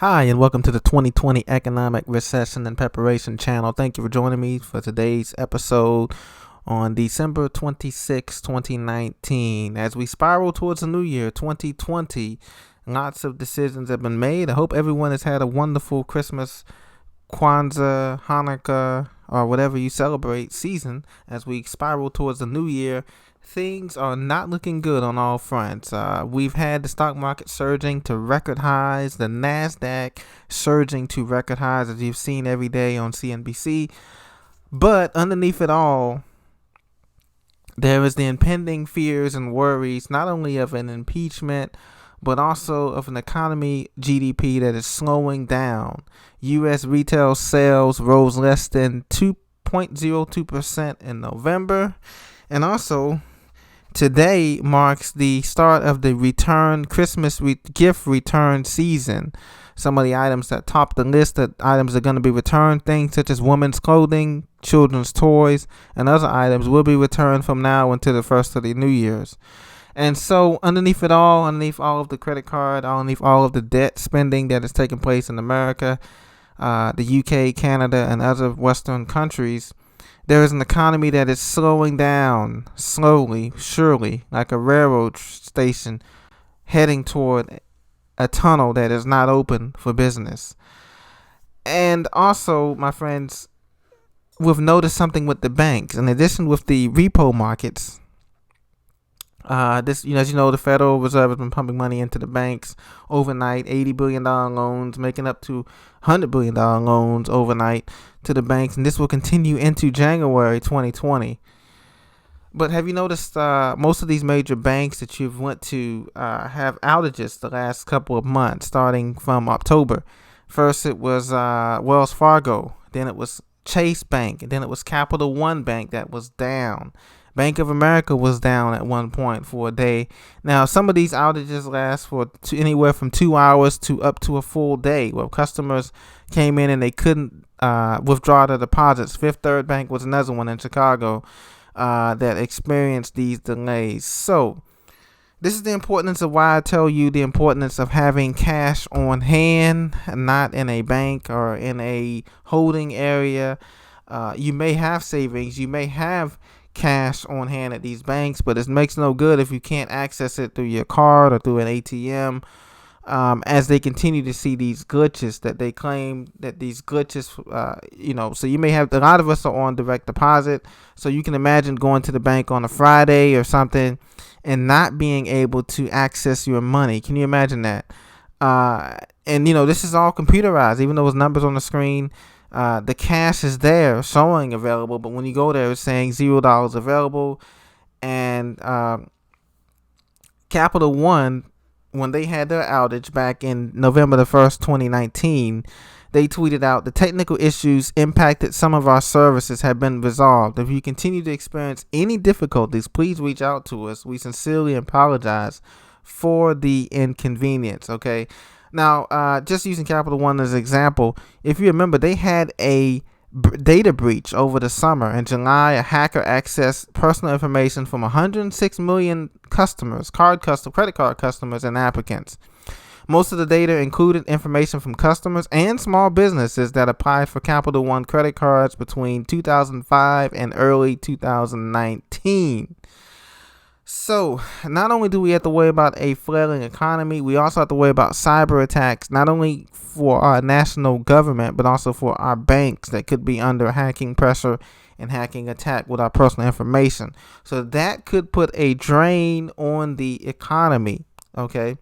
Hi, and welcome to the 2020 Economic Recession and Preparation channel. Thank you for joining me for today's episode on December 26, 2019. As we spiral towards the new year, 2020, lots of decisions have been made. I hope everyone has had a wonderful Christmas, Kwanzaa, Hanukkah, or whatever you celebrate season. As we spiral towards the new year, things are not looking good on all fronts. We've had the stock market surging to record highs, the NASDAQ surging to record highs, as you've seen every day on CNBC. But underneath it all, there is the impending fears and worries, not only of an impeachment, but also of an economy GDP that is slowing down. U.S. retail sales rose less than 2.02% in November. And also, today marks the start of the Christmas gift return season. Some of the items that top the list that items are going to be returned, things such as women's clothing, children's toys, and other items will be returned from now until the first of the New Year's. And so underneath it all, underneath all of the credit card, underneath all of the debt spending that is taking place in America, the UK, Canada, and other Western countries, there is an economy that is slowing down slowly, surely, like a railroad station heading toward a tunnel that is not open for business. And also, my friends, we've noticed something with the banks. In addition, with the repo markets, as you know, the Federal Reserve has been pumping money into the banks overnight, $80 billion loans, making up to $100 billion loans overnight to the banks, and this will continue into January 2020. But have you noticed most of these major banks that you've went to have outages the last couple of months, starting from October? First it was Wells Fargo, then it was Chase Bank, and then it was Capital One Bank that was down. Bank of America was down at one point for a day. Now, some of these outages last for anywhere from 2 hours to up to a full day, where customers came in and they couldn't withdraw their deposits. Fifth Third Bank was another one in Chicago that experienced these delays. So, this is the importance of why I tell you the importance of having cash on hand, not in a bank or in a holding area. You may have savings, you may have cash on hand at these banks, but it makes no good if you can't access it through your card or through an ATM. As they continue to see these glitches that they claim that these glitches, so you may have, a lot of us are on direct deposit. So you can imagine going to the bank on a Friday or something and not being able to access your money. Can you imagine that? And this is all computerized, even though there's numbers on the screen. The cash is there showing available, but when you go there, it's saying $0 available. And Capital One, when they had their outage back in November the 1st, 2019, they tweeted out, "The technical issues impacted some of our services have been resolved. If you continue to experience any difficulties, please reach out to us. We sincerely apologize for the inconvenience." Okay. Now, just using Capital One as an example, if you remember, they had a data breach over the summer. In July, a hacker accessed personal information from 106 million customers, credit card customers, and applicants. Most of the data included information from customers and small businesses that applied for Capital One credit cards between 2005 and early 2019. So, not only do we have to worry about a flailing economy, we also have to worry about cyber attacks, not only for our national government, but also for our banks that could be under hacking pressure and hacking attack with our personal information. So that could put a drain on the economy, okay?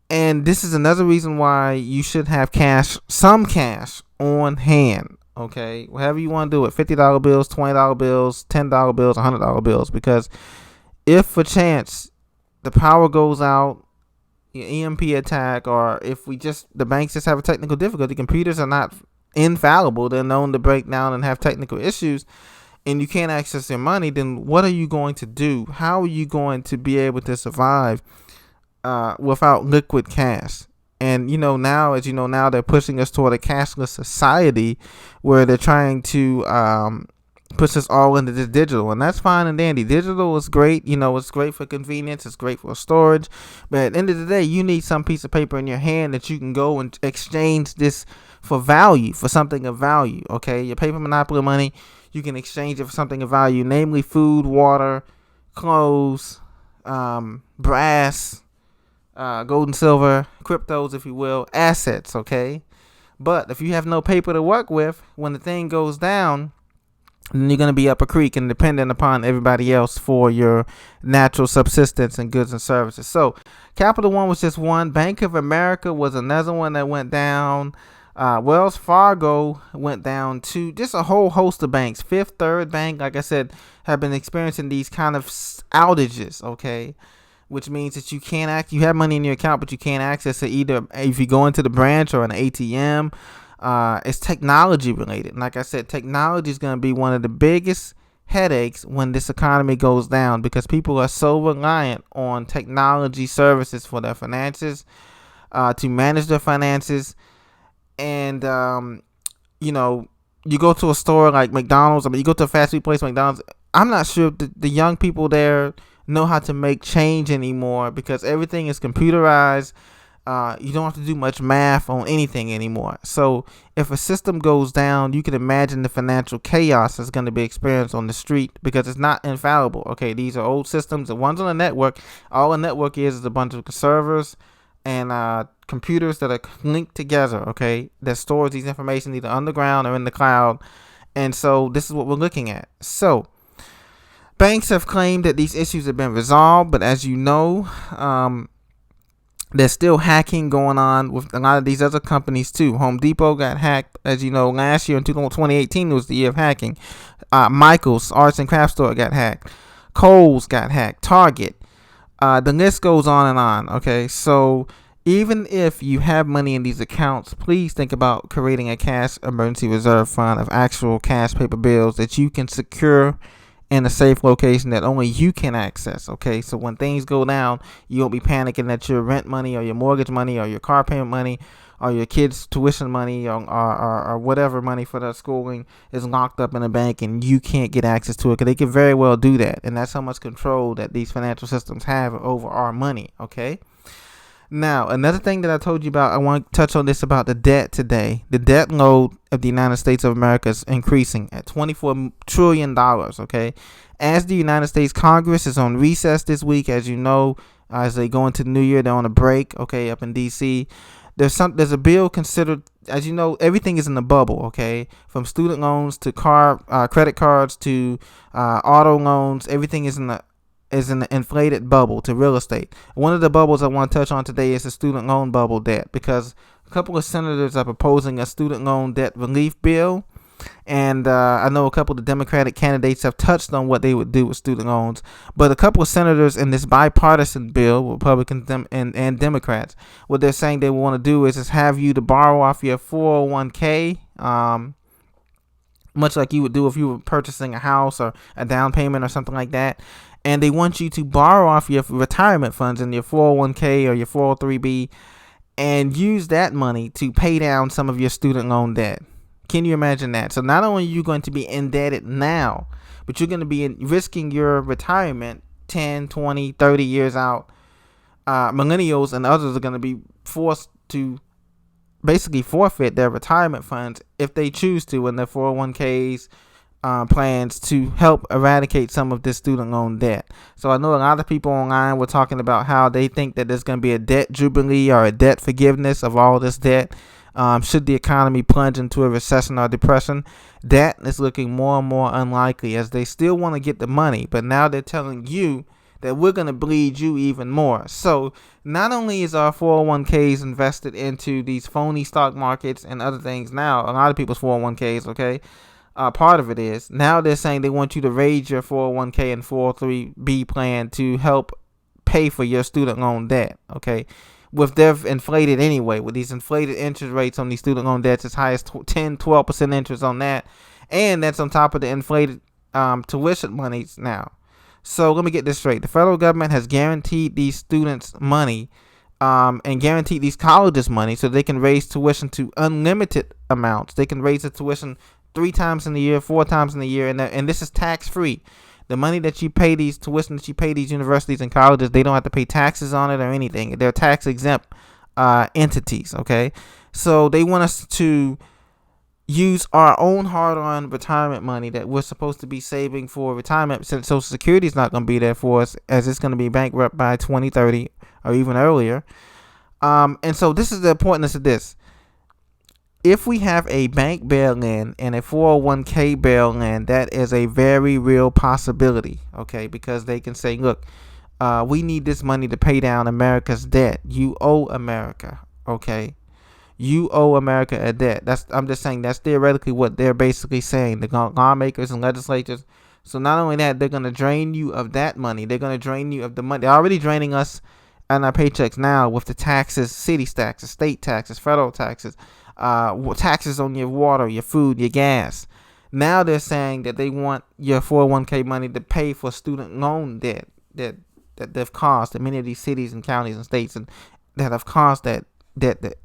And this is another reason why you should have some cash on hand, okay? Whatever you want to do it, $50 bills, $20 bills, $10 bills, $100 bills, because if for chance the power goes out, your EMP attack, or if the banks just have a technical difficulty, computers are not infallible. They're known to break down and have technical issues, and you can't access your money, then what are you going to do? How are you going to be able to survive without liquid cash? And now they're pushing us toward a cashless society where they're trying to puts us all into this digital, and that's fine and dandy. Digital is great, it's great for convenience, it's great for storage, but at the end of the day, you need some piece of paper in your hand that you can go and exchange this for value, for something of value. Okay, your paper monopoly money, you can exchange it for something of value, namely food, water, clothes, brass, gold and silver, cryptos, if you will, assets. Okay, but if you have no paper to work with, when the thing goes down, then you're going to be up a creek and dependent upon everybody else for your natural subsistence and goods and services. So Capital One was just one. Bank of America was another one that went down. Wells Fargo went down too. Just a whole host of banks. Fifth Third Bank, like I said, have been experiencing these kind of outages, okay? Which means that you have money in your account, but you can't access it either if you go into the branch or an ATM. It's technology related. Like I said, technology is going to be one of the biggest headaches when this economy goes down, because people are so reliant on technology services for their finances, to manage their finances. And, you go to a store like McDonald's. You go to a fast food place, McDonald's. I'm not sure if the young people there know how to make change anymore, because everything is computerized. You don't have to do much math on anything anymore. So if a system goes down, you can imagine the financial chaos that's going to be experienced on the street, because it's not infallible. Okay, these are old systems. The ones on the network, all a network is a bunch of servers and computers that are linked together, okay, that stores these information either underground or in the cloud. And so this is what we're looking at. So banks have claimed that these issues have been resolved, but as you know, there's still hacking going on with a lot of these other companies too. Home Depot got hacked, as you know, last year in 2018 was the year of hacking. Michael's Arts and Crafts Store got hacked. Kohl's got hacked. Target. The list goes on and on. Okay, so even if you have money in these accounts, please think about creating a cash emergency reserve fund of actual cash paper bills that you can secure in a safe location that only you can access. Okay, so when things go down, you won't be panicking that your rent money or your mortgage money or your car payment money or your kids' tuition money or whatever money for their schooling is locked up in a bank and you can't get access to it, because they can very well do that. And that's how much control that these financial systems have over our money. Okay, now another thing that I told you about, I want to touch on this about the debt today. The debt load of the United States of America is increasing at $24 trillion. Okay, as the United States Congress is on recess this week, as you know, as they go into the new year, they're on a break. Okay, up in DC. There's a bill considered, as you know, everything is in the bubble. Okay, from student loans to credit cards to auto loans, everything is in the inflated bubble to real estate. One of the bubbles I want to touch on today is the student loan bubble debt, because a couple of senators are proposing a student loan debt relief bill. And I know a couple of the Democratic candidates have touched on what they would do with student loans. But a couple of senators in this bipartisan bill, Republicans and Democrats, what they're saying they want to do is have you to borrow off your 401k, much like you would do if you were purchasing a house or a down payment or something like that. And they want you to borrow off your retirement funds in your 401k or your 403b and use that money to pay down some of your student loan debt. Can you imagine that? So not only are you going to be indebted now, but you're going to be risking your retirement 10, 20, 30 years out. Millennials and others are going to be forced to basically forfeit their retirement funds if they choose to in their 401ks plans to help eradicate some of this student loan debt. So I know a lot of people online were talking about how they think that there's going to be a debt jubilee or a debt forgiveness of all this debt. Should the economy plunge into a recession or depression, that is looking more and more unlikely, as they still want to get the money, but now they're telling you that we're going to bleed you even more. So not only is our 401ks invested into these phony stock markets and other things now, a lot of people's 401ks, okay, part of it is, now they're saying they want you to raise your 401k and 403b plan to help pay for your student loan debt, okay? With their inflated anyway, with these inflated interest rates on these student loan debts as high as 10-12% interest on that, and that's on top of the inflated tuition monies now. So let me get this straight. The federal government has guaranteed these students money and guaranteed these colleges money so they can raise tuition to unlimited amounts. They can raise the tuition 3 times in the year, 4 times in the year, and this is tax free. The money that you pay, these tuition that you pay these universities and colleges, they don't have to pay taxes on it or anything. They're tax exempt entities. Okay, so they want us to use our own hard-earned retirement money that we're supposed to be saving for retirement, since Social Security is not going to be there for us, as it's going to be bankrupt by 2030 or even earlier. And so this is the importance of this. If we have a bank bail-in and a 401k bail-in, that is a very real possibility, okay? Because they can say, look, we need this money to pay down America's debt. You owe America, okay? You owe America a debt. I'm just saying that's theoretically what they're basically saying, the lawmakers and legislatures. So not only that, they're going to drain you of that money. They're going to drain you of the money. They're already draining us on our paychecks now with the taxes, city taxes, state taxes, federal taxes, taxes on your water, your food, your gas. Now they're saying that they want your 401k money to pay for student loan debt that they've caused in many of these cities and counties and states, and that have caused that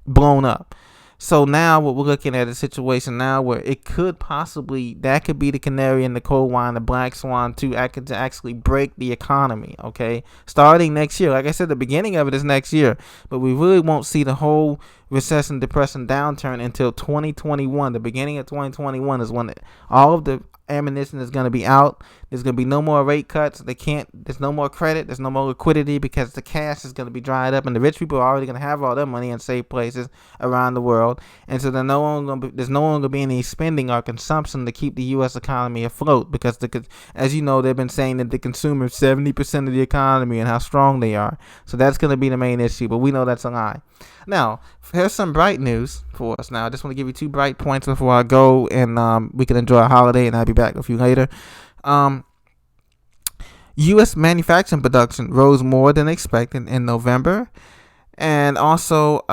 blown up. So now what we're looking at is a situation now where it could possibly, that could be the canary in the coal mine, the black swan to actually break the economy, okay? Starting next year. Like I said, the beginning of it is next year, but we really won't see the whole recession, depression, downturn until 2021. The beginning of 2021 is when all of the ammunition is going to be out. There's going to be no more rate cuts. There's no more credit. There's no more liquidity because the cash is going to be dried up, and the rich people are already going to have all their money in safe places around the world. And so there's no longer going to be any spending or consumption to keep the U.S. economy afloat, because as you know, they've been saying that the consumer is 70% of the economy and how strong they are. So that's going to be the main issue, but we know that's a lie. Now, here's some bright news for us. Now, I just want to give you 2 bright points before I go, and we can enjoy a holiday, and I'll be back with you later. U.S. manufacturing production rose more than expected in November, and also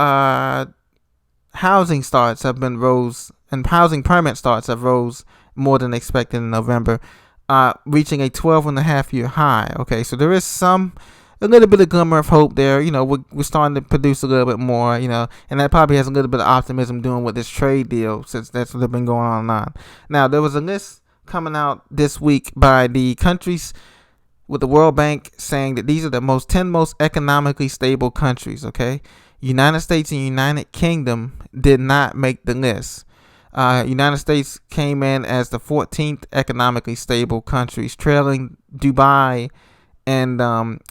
housing starts have been rose, and housing permit starts have rose more than expected in November, reaching a 12.5-year high. Okay, so there is a little bit of glimmer of hope there. You know, we're starting to produce a little bit more, you know, and that probably has a little bit of optimism doing with this trade deal, since that's what's been going on and on. Now, there was a list coming out this week by the countries with the World Bank saying that these are the 10 most economically stable countries, okay? United States and United Kingdom did not make the list. United States came in as the 14th economically stable countries, trailing Dubai and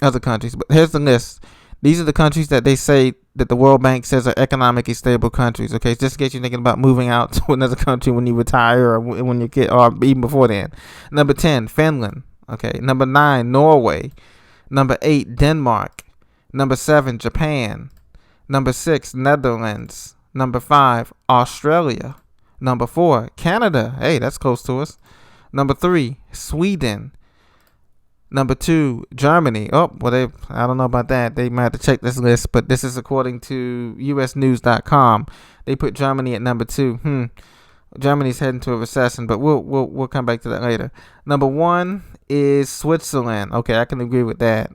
other countries. But here's the list. These are the countries that they say that the World Bank says are economically stable countries. Okay, just in case you're thinking about moving out to another country when you retire or when you get, or even before then. Number 10, Finland. Okay, number 9, Norway. Number 8, Denmark. Number 7, Japan. Number 6, Netherlands. Number 5, Australia. Number 4, Canada. Hey, that's close to us. Number 3, Sweden. Number 2, Germany. I don't know about that. They might have to check this list, but this is according to usnews.com. They put Germany at number 2. Germany's heading to a recession, but we'll come back to that later. Number 1 is Switzerland. Okay, I can agree with that.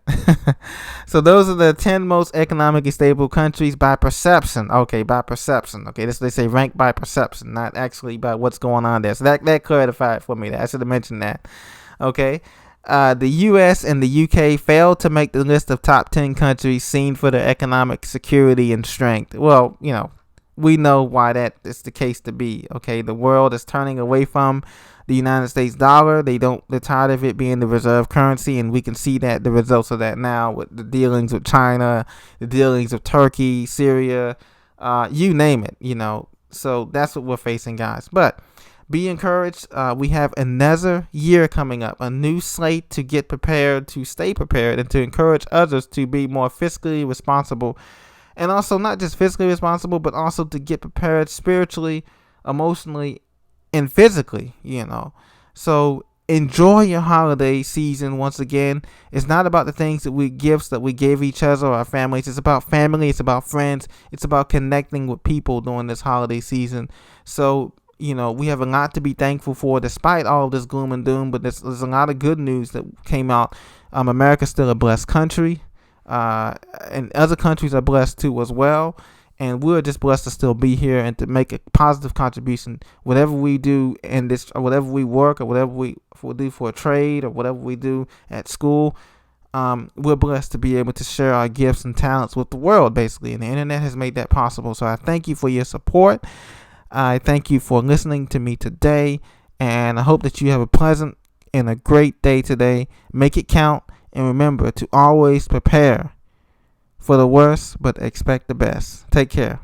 So those are the 10 most economically stable countries by perception. Okay, by perception. Okay, this they say ranked by perception, not actually by what's going on there. So that clarified for me. I should have mentioned that. Okay. The U.S. and the U.K. failed to make the list of top 10 countries seen for their economic security and strength. Well, you know, we know why that is the case to be. Okay, the world is turning away from the United States dollar. They're tired of it being the reserve currency, and we can see that the results of that now with the dealings with China, the dealings with Turkey, Syria, you name it. You know, so that's what we're facing, guys. But be encouraged. We have another year coming up, a new slate to get prepared, to stay prepared, and to encourage others to be more fiscally responsible. And also not just fiscally responsible, but also to get prepared spiritually, emotionally, and physically, you know. So enjoy your holiday season once again. It's not about the gifts that we give each other or our families. It's about family. It's about friends. It's about connecting with people during this holiday season. So, you know, we have a lot to be thankful for despite all of this gloom and doom, but there's a lot of good news that came out. America's still a blessed country, and other countries are blessed too as well. And we're just blessed to still be here and to make a positive contribution. Whatever we do in this, or whatever we work, or whatever we do for a trade, or whatever we do at school, we're blessed to be able to share our gifts and talents with the world, basically. And the internet has made that possible. So I thank you for your support. I thank you for listening to me today. And I hope that you have a pleasant and a great day today. Make it count. And remember to always prepare for the worst, but expect the best. Take care.